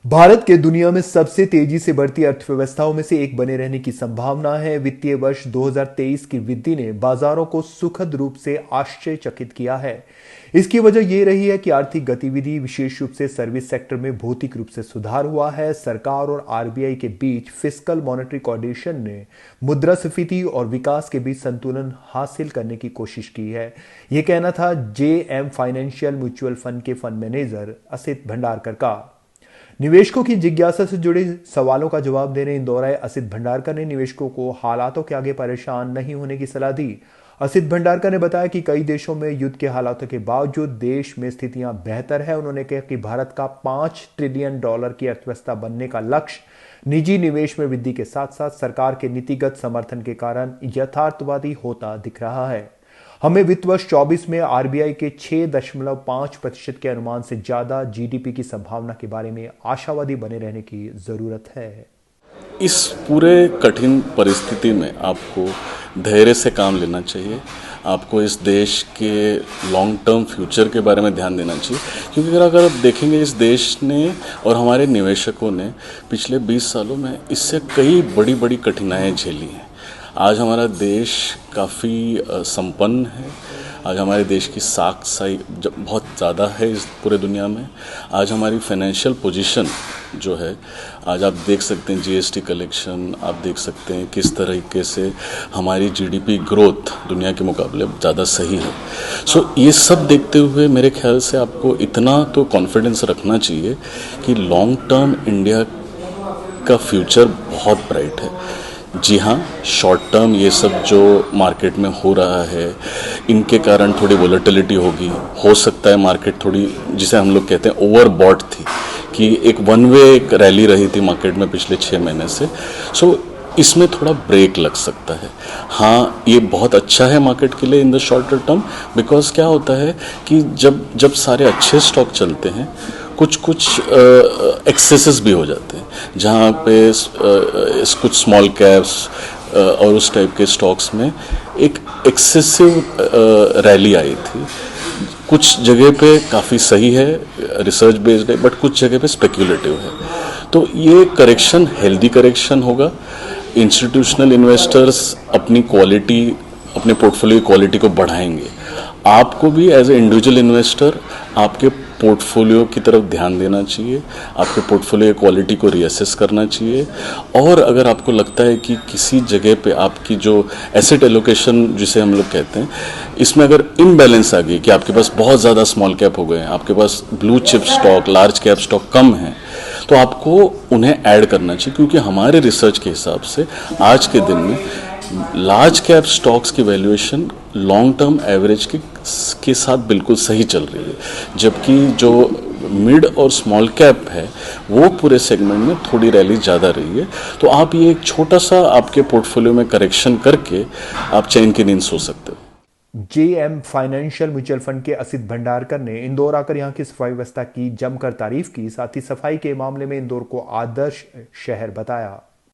भारत के दुनिया में सबसे तेजी से बढ़ती अर्थव्यवस्थाओं में से एक बने रहने की संभावना है। वित्तीय वर्ष 2023 की वृद्धि ने बाजारों को सुखद रूप से आश्चर्यचकित किया है। इसकी वजह यह रही है कि आर्थिक गतिविधि, विशेष रूप से सर्विस सेक्टर में भौतिक रूप से सुधार हुआ है। सरकार और आरबीआई के बीच फिस्कल मॉनेटरी कोऑर्डिनेशन ने मुद्रास्फीति और विकास के बीच संतुलन हासिल करने की कोशिश की है। यह कहना था जेएम फाइनेंशियल म्यूचुअल फंड के फंड मैनेजर असित भंडारकर का। निवेशकों की जिज्ञासा से जुड़े सवालों का जवाब देने इंदौर आए असित भंडारकर ने निवेशकों को हालातों के आगे परेशान नहीं होने की सलाह दी। असित भंडारकर ने बताया कि कई देशों में युद्ध के हालातों के बावजूद देश में स्थितियां बेहतर है। उन्होंने कहा कि भारत का $5 ट्रिलियन की अर्थव्यवस्था बनने का लक्ष्य निजी निवेश में वृद्धि के साथ साथ सरकार के नीतिगत समर्थन के कारण यथार्थवादी होता दिख रहा है। हमें वित्त वर्ष 24 में आरबीआई के 6.5% के अनुमान से ज्यादा जीडीपी की संभावना के बारे में आशावादी बने रहने की जरूरत है। इस पूरे कठिन परिस्थिति में आपको धैर्य से काम लेना चाहिए। आपको इस देश के लॉन्ग टर्म फ्यूचर के बारे में ध्यान देना चाहिए, क्योंकि अगर आप देखेंगे इस देश ने और हमारे निवेशकों ने पिछले 20 सालों में इससे कई बड़ी बड़ी कठिनाइयाँ झेली हैं। आज हमारा देश काफ़ी संपन्न है। आज हमारे देश की साख साई बहुत ज़्यादा है इस पूरे दुनिया में। आज हमारी फाइनेंशियल पोजीशन जो है, आज आप देख सकते हैं जीएसटी कलेक्शन, आप देख सकते हैं किस तरीके से हमारी जीडीपी ग्रोथ दुनिया के मुकाबले ज़्यादा सही है। सो ये सब देखते हुए मेरे ख्याल से आपको इतना तो कॉन्फिडेंस रखना चाहिए कि लॉन्ग टर्म इंडिया का फ्यूचर बहुत ब्राइट है। जी हाँ, शॉर्ट टर्म ये सब जो मार्केट में हो रहा है, इनके कारण थोड़ी वोलेटिलिटी होगी। हो सकता है मार्केट थोड़ी, जिसे हम लोग कहते हैं ओवरबॉट थी, कि एक वन वे एक रैली रही थी मार्केट में पिछले 6 महीने से। सो इसमें थोड़ा ब्रेक लग सकता है। हाँ, ये बहुत अच्छा है मार्केट के लिए in the shorter term, because क्या होता है कि जब सारे अच्छे स्टॉक चलते हैं, कुछ एक्सेसेस भी हो जाते हैं, जहाँ पे कुछ स्मॉल कैप्स और उस टाइप के स्टॉक्स में एक एक्सेसिव रैली आई थी। कुछ जगह पे काफ़ी सही है, रिसर्च बेस्ड है, बट कुछ जगह पे स्पेक्युलेटिव है। तो ये करेक्शन हेल्दी करेक्शन होगा। इंस्टीट्यूशनल इन्वेस्टर्स अपनी क्वालिटी, अपने पोर्टफोलियो की क्वालिटी को बढ़ाएंगे। आपको भी एज ए इंडिविजुअल इन्वेस्टर आपके पोर्टफोलियो की तरफ ध्यान देना चाहिए, आपके पोर्टफोलियो क्वालिटी को रीअसेस करना चाहिए। और अगर आपको लगता है कि किसी जगह पे आपकी जो एसेट एलोकेशन जिसे हम लोग कहते हैं, इसमें अगर इम्बैलेंस आ गई कि आपके पास बहुत ज़्यादा स्मॉल कैप हो गए हैं, आपके पास blue chip stock, large cap stock कम है, तो आपको उन्हें ऐड करना चाहिए। क्योंकि हमारे रिसर्च के हिसाब से आज के दिन में लार्ज कैप स्टॉक्स की वैल्यूएशन लॉन्ग टर्म एवरेज के साथ बिल्कुल सही चल रही है, जबकि जो मिड और स्मॉल कैप है वो पूरे सेगमेंट में थोड़ी रैली ज़्यादा रही है। तो आप ये एक छोटा सा आपके पोर्टफोलियो में करेक्शन करके आप चैन की नींद सो सकते हो। जेएम फाइनेंशियल म्यूचुअल फंड के असित भंडारकर ने इंदौर आकर यहां की सफाई व्यवस्था की जमकर तारीफ की। साथ ही सफाई के मामले में इंदौर को आदर्श शहर बताया।